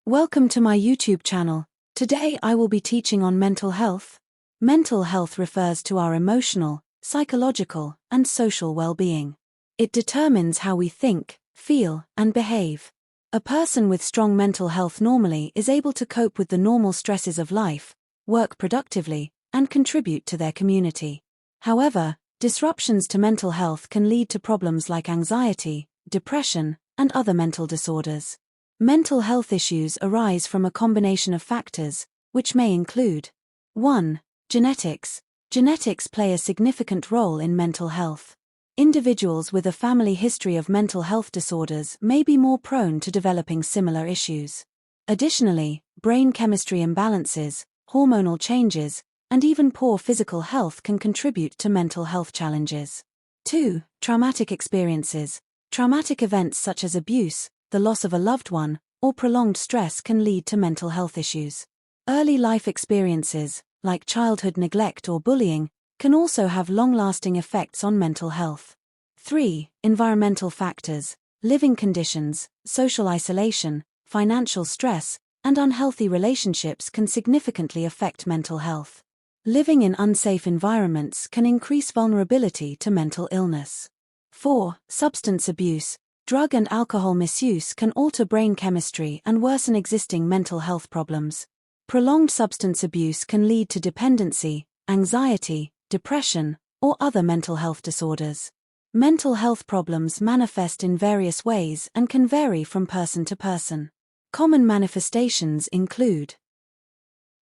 Welcome to my YouTube channel. Today I will be teaching on mental health. Mental health refers to our emotional, psychological, and social well-being. It determines how we think, feel, and behave. A person with strong mental health normally is able to cope with the normal stresses of life, work productively, and contribute to their community. However, disruptions to mental health can lead to problems like anxiety, depression, and other mental disorders. Mental health issues arise from a combination of factors, which may include 1. Genetics. Genetics play a significant role in mental health. Individuals with a family history of mental health disorders may be more prone to developing similar issues. Additionally, brain chemistry imbalances, hormonal changes, and even poor physical health can contribute to mental health challenges. 2. Traumatic experiences. Traumatic events such as abuse, the loss of a loved one, or prolonged stress can lead to mental health issues. Early life experiences, like childhood neglect or bullying, can also have long-lasting effects on mental health. 3. Environmental factors. Living conditions, social isolation, financial stress, and unhealthy relationships can significantly affect mental health. Living in unsafe environments can increase vulnerability to mental illness. 4. Substance abuse. Drug and alcohol misuse can alter brain chemistry and worsen existing mental health problems. Prolonged substance abuse can lead to dependency, anxiety, depression, or other mental health disorders. Mental health problems manifest in various ways and can vary from person to person. Common manifestations include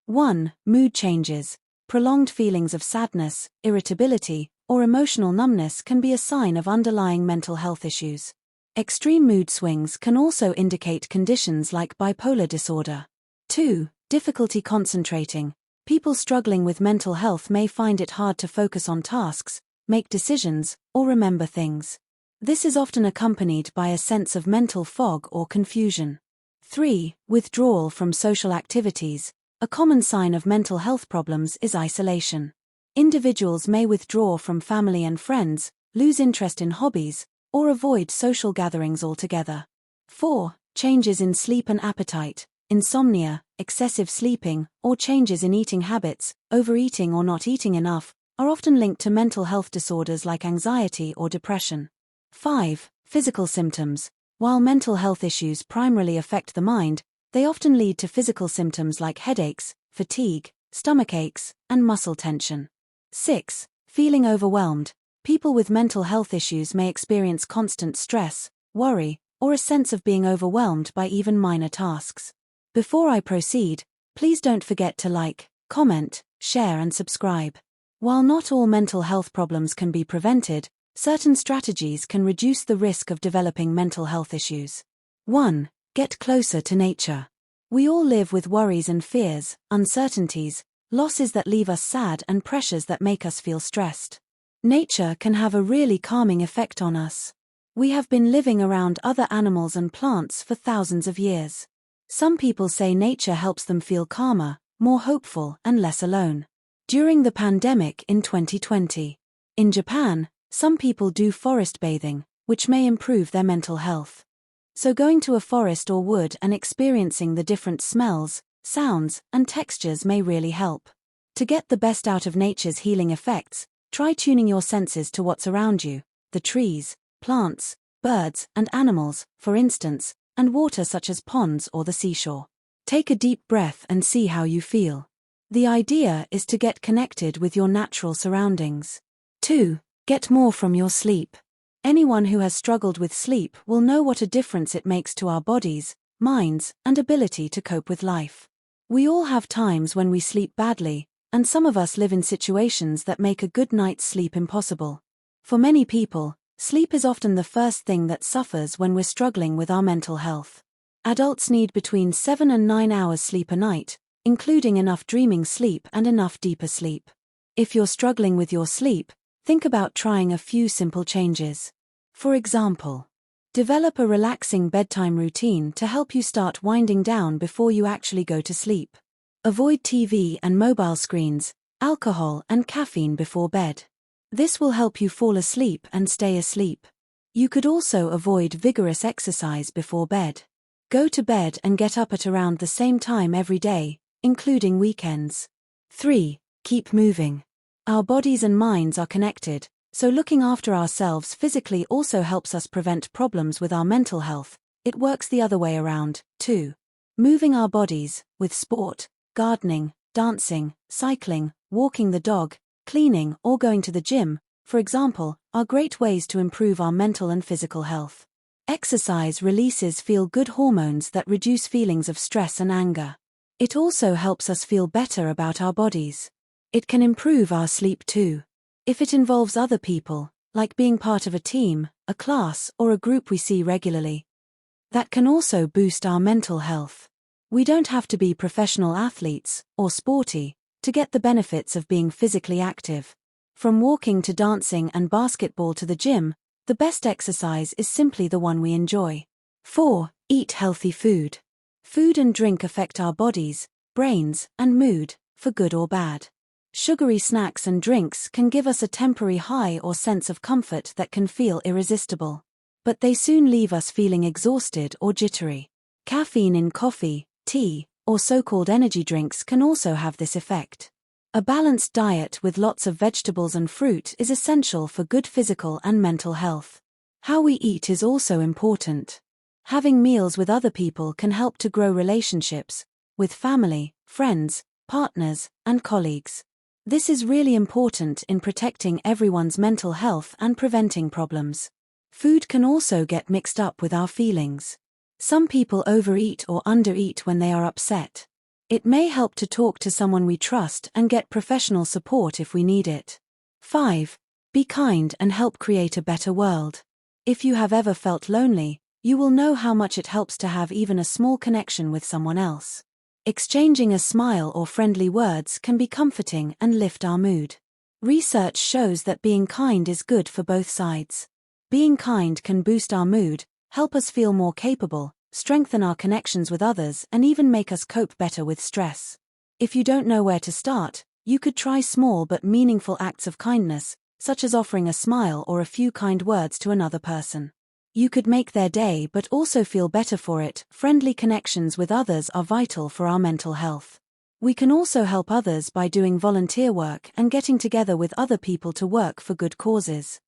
1. Mood changes. Prolonged feelings of sadness, irritability, or emotional numbness can be a sign of underlying mental health issues. Extreme mood swings can also indicate conditions like bipolar disorder. 2. Difficulty concentrating. People struggling with mental health may find it hard to focus on tasks, make decisions, or remember things. This is often accompanied by a sense of mental fog or confusion. 3. Withdrawal from social activities. A common sign of mental health problems is isolation. Individuals may withdraw from family and friends, lose interest in hobbies, or avoid social gatherings altogether. 4. Changes in sleep and appetite. Insomnia, excessive sleeping, or changes in eating habits, overeating or not eating enough, are often linked to mental health disorders like anxiety or depression. 5. Physical symptoms. While mental health issues primarily affect the mind, they often lead to physical symptoms like headaches, fatigue, stomach aches, and muscle tension. 6. Feeling overwhelmed. People with mental health issues may experience constant stress, worry, or a sense of being overwhelmed by even minor tasks. Before I proceed, please don't forget to like, comment, share and subscribe. While not all mental health problems can be prevented, certain strategies can reduce the risk of developing mental health issues. 1. Get closer to nature. We all live with worries and fears, uncertainties, losses that leave us sad and pressures that make us feel stressed. Nature can have a really calming effect on us. We have been living around other animals and plants for thousands of years. Some people say nature helps them feel calmer, more hopeful, and less alone. During the pandemic in 2020, in Japan, some people do forest bathing, which may improve their mental health. So going to a forest or wood and experiencing the different smells, sounds, and textures may really help. To get the best out of nature's healing effects, try tuning your senses to what's around you, the trees, plants, birds, and animals, for instance, and water such as ponds or the seashore. Take a deep breath and see how you feel. The idea is to get connected with your natural surroundings. 2. Get more from your sleep. Anyone who has struggled with sleep will know what a difference it makes to our bodies, minds, and ability to cope with life. We all have times when we sleep badly, and some of us live in situations that make a good night's sleep impossible. For many people, sleep is often the first thing that suffers when we're struggling with our mental health. Adults need between 7 and 9 hours sleep a night, including enough dreaming sleep and enough deeper sleep. If you're struggling with your sleep, think about trying a few simple changes. For example, develop a relaxing bedtime routine to help you start winding down before you actually go to sleep. Avoid TV and mobile screens, alcohol and caffeine before bed. This will help you fall asleep and stay asleep. You could also avoid vigorous exercise before bed. Go to bed and get up at around the same time every day, including weekends. 3. Keep moving. Our bodies and minds are connected, so looking after ourselves physically also helps us prevent problems with our mental health. It works the other way around, too. Moving our bodies, with sport, gardening, dancing, cycling, walking the dog, cleaning, or going to the gym, for example, are great ways to improve our mental and physical health. Exercise releases feel-good hormones that reduce feelings of stress and anger. It also helps us feel better about our bodies. It can improve our sleep too. If it involves other people, like being part of a team, a class, or a group we see regularly, that can also boost our mental health. We don't have to be professional athletes, or sporty, to get the benefits of being physically active. From walking to dancing and basketball to the gym, the best exercise is simply the one we enjoy. 4. Eat healthy food. Food and drink affect our bodies, brains, and mood, for good or bad. Sugary snacks and drinks can give us a temporary high or sense of comfort that can feel irresistible. But they soon leave us feeling exhausted or jittery. Caffeine in coffee, tea, or so-called energy drinks can also have this effect. A balanced diet with lots of vegetables and fruit is essential for good physical and mental health. How we eat is also important. Having meals with other people can help to grow relationships, with family, friends, partners, and colleagues. This is really important in protecting everyone's mental health and preventing problems. Food can also get mixed up with our feelings. Some people overeat or undereat when they are upset. It may help to talk to someone we trust and get professional support if we need it. 5. Be kind and help create a better world. If you have ever felt lonely, you will know how much it helps to have even a small connection with someone else. Exchanging a smile or friendly words can be comforting and lift our mood. Research shows that being kind is good for both sides. Being kind can boost our mood, help us feel more capable, strengthen our connections with others, and even make us cope better with stress. If you don't know where to start, you could try small but meaningful acts of kindness, such as offering a smile or a few kind words to another person. You could make their day but also feel better for it. Friendly connections with others are vital for our mental health. We can also help others by doing volunteer work and getting together with other people to work for good causes.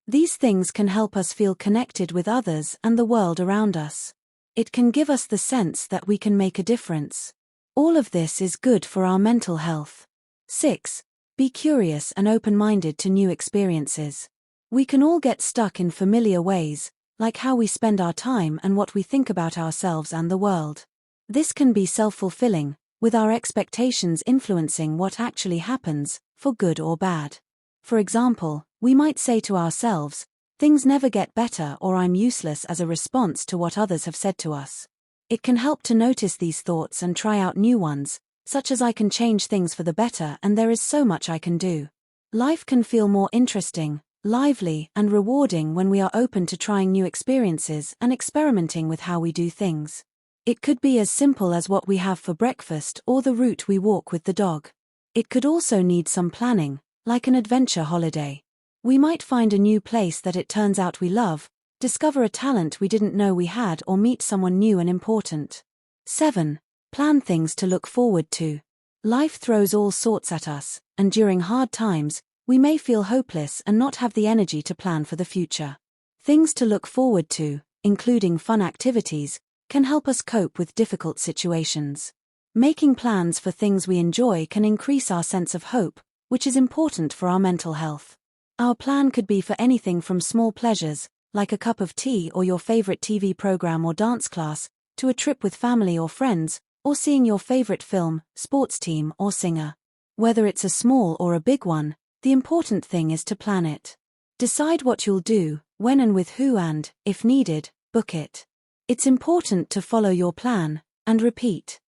These things can help us feel connected with others and the world around us. It can give us the sense that we can make a difference. All of this is good for our mental health. 6. Be curious and open-minded to new experiences. We can all get stuck in familiar ways, like how we spend our time and what we think about ourselves and the world. This can be self-fulfilling, with our expectations influencing what actually happens, for good or bad. For example, we might say to ourselves, "Things never get better," or "I'm useless," as a response to what others have said to us. It can help to notice these thoughts and try out new ones, such as "I can change things for the better and there is so much I can do." Life can feel more interesting, lively, and rewarding when we are open to trying new experiences and experimenting with how we do things. It could be as simple as what we have for breakfast or the route we walk with the dog. It could also need some planning, like an adventure holiday. We might find a new place that it turns out we love, discover a talent we didn't know we had, or meet someone new and important. 7. Plan things to look forward to. Life throws all sorts at us, and during hard times, we may feel hopeless and not have the energy to plan for the future. Things to look forward to, including fun activities, can help us cope with difficult situations. Making plans for things we enjoy can increase our sense of hope, which is important for our mental health. Our plan could be for anything from small pleasures, like a cup of tea or your favorite TV program or dance class, to a trip with family or friends, or seeing your favorite film, sports team, or singer. Whether it's a small or a big one, the important thing is to plan it. Decide what you'll do, when and with who, and, if needed, book it. It's important to follow your plan, and repeat.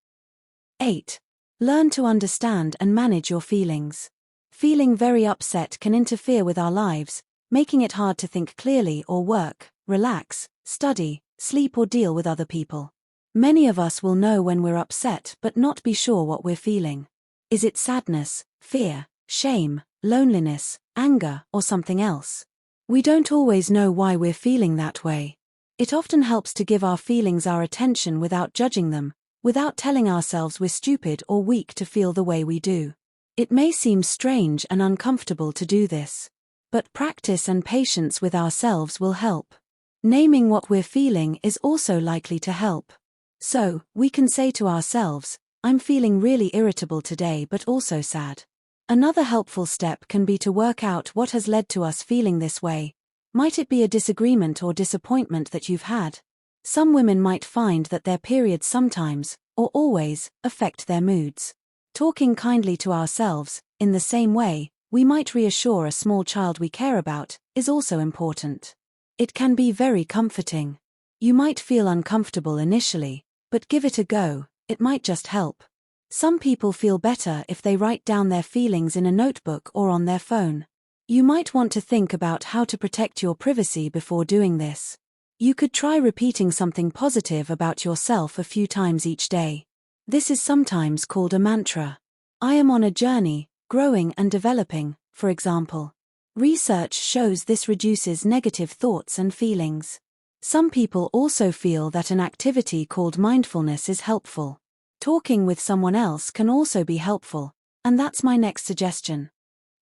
8. Learn to understand and manage your feelings. Feeling very upset can interfere with our lives, making it hard to think clearly or work, relax, study, sleep, or deal with other people. Many of us will know when we're upset but not be sure what we're feeling. Is it sadness, fear, shame, loneliness, anger, or something else? We don't always know why we're feeling that way. It often helps to give our feelings our attention without judging them, without telling ourselves we're stupid or weak to feel the way we do. It may seem strange and uncomfortable to do this, but practice and patience with ourselves will help. Naming what we're feeling is also likely to help. So, we can say to ourselves, I'm feeling really irritable today but also sad. Another helpful step can be to work out what has led to us feeling this way. Might it be a disagreement or disappointment that you've had? Some women might find that their periods sometimes, or always, affect their moods. Talking kindly to ourselves, in the same way, we might reassure a small child we care about, is also important. It can be very comforting. You might feel uncomfortable initially, but give it a go, it might just help. Some people feel better if they write down their feelings in a notebook or on their phone. You might want to think about how to protect your privacy before doing this. You could try repeating something positive about yourself a few times each day. This is sometimes called a mantra. I am on a journey, growing and developing, for example. Research shows this reduces negative thoughts and feelings. Some people also feel that an activity called mindfulness is helpful. Talking with someone else can also be helpful, and that's my next suggestion.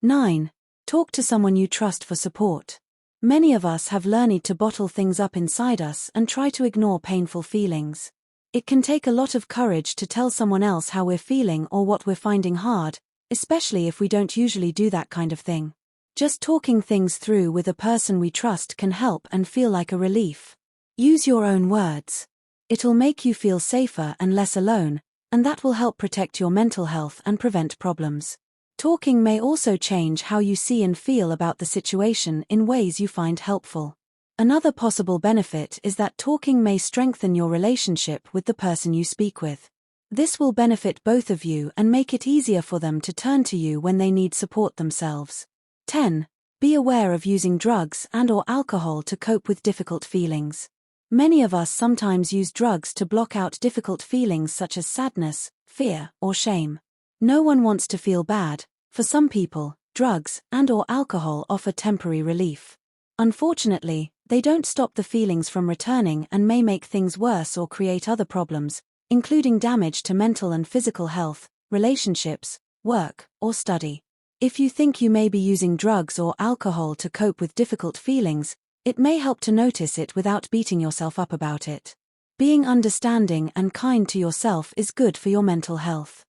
9. Talk to someone you trust for support. Many of us have learned to bottle things up inside us and try to ignore painful feelings. It can take a lot of courage to tell someone else how we're feeling or what we're finding hard, especially if we don't usually do that kind of thing. Just talking things through with a person we trust can help and feel like a relief. Use your own words. It'll make you feel safer and less alone, and that will help protect your mental health and prevent problems. Talking may also change how you see and feel about the situation in ways you find helpful. Another possible benefit is that talking may strengthen your relationship with the person you speak with. This will benefit both of you and make it easier for them to turn to you when they need support themselves. 10. Be aware of using drugs and/or alcohol to cope with difficult feelings. Many of us sometimes use drugs to block out difficult feelings such as sadness, fear, or shame. No one wants to feel bad. For some people, drugs and/or alcohol offer temporary relief. Unfortunately, they don't stop the feelings from returning and may make things worse or create other problems, including damage to mental and physical health, relationships, work, or study. If you think you may be using drugs or alcohol to cope with difficult feelings, it may help to notice it without beating yourself up about it. Being understanding and kind to yourself is good for your mental health.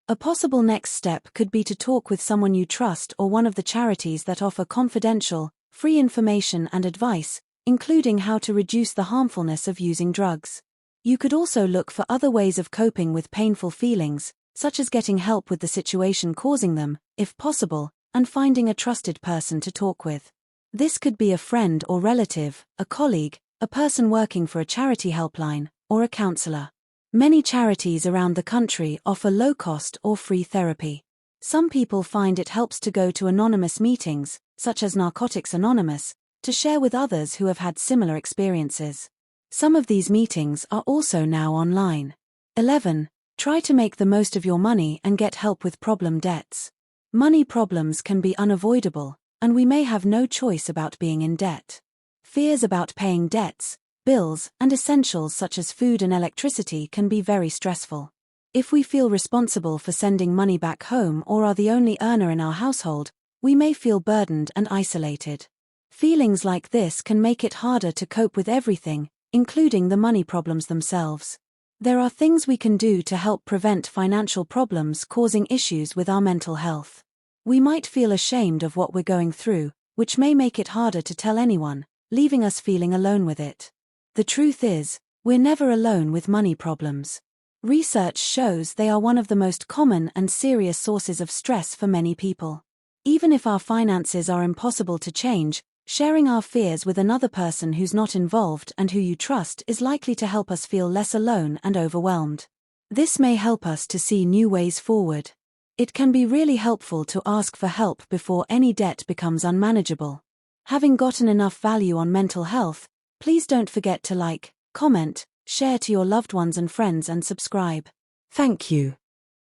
A possible next step could be to talk with someone you trust or one of the charities that offer confidential, free information and advice, including how to reduce the harmfulness of using drugs. You could also look for other ways of coping with painful feelings, such as getting help with the situation causing them, if possible, and finding a trusted person to talk with. This could be a friend or relative, a colleague, a person working for a charity helpline, or a counselor. Many charities around the country offer low-cost or free therapy. Some people find it helps to go to anonymous meetings, such as Narcotics Anonymous, to share with others who have had similar experiences. Some of these meetings are also now online. 11. Try to make the most of your money and get help with problem debts. Money problems can be unavoidable, and we may have no choice about being in debt. Fears about paying debts, bills, and essentials such as food and electricity can be very stressful. If we feel responsible for sending money back home or are the only earner in our household, we may feel burdened and isolated. Feelings like this can make it harder to cope with everything, including the money problems themselves. There are things we can do to help prevent financial problems causing issues with our mental health. We might feel ashamed of what we're going through, which may make it harder to tell anyone, leaving us feeling alone with it. The truth is, we're never alone with money problems. Research shows they are one of the most common and serious sources of stress for many people. Even if our finances are impossible to change, sharing our fears with another person who's not involved and who you trust is likely to help us feel less alone and overwhelmed. This may help us to see new ways forward. It can be really helpful to ask for help before any debt becomes unmanageable. Having gotten enough value on mental health, please don't forget to like, comment, share to your loved ones and friends and subscribe. Thank you.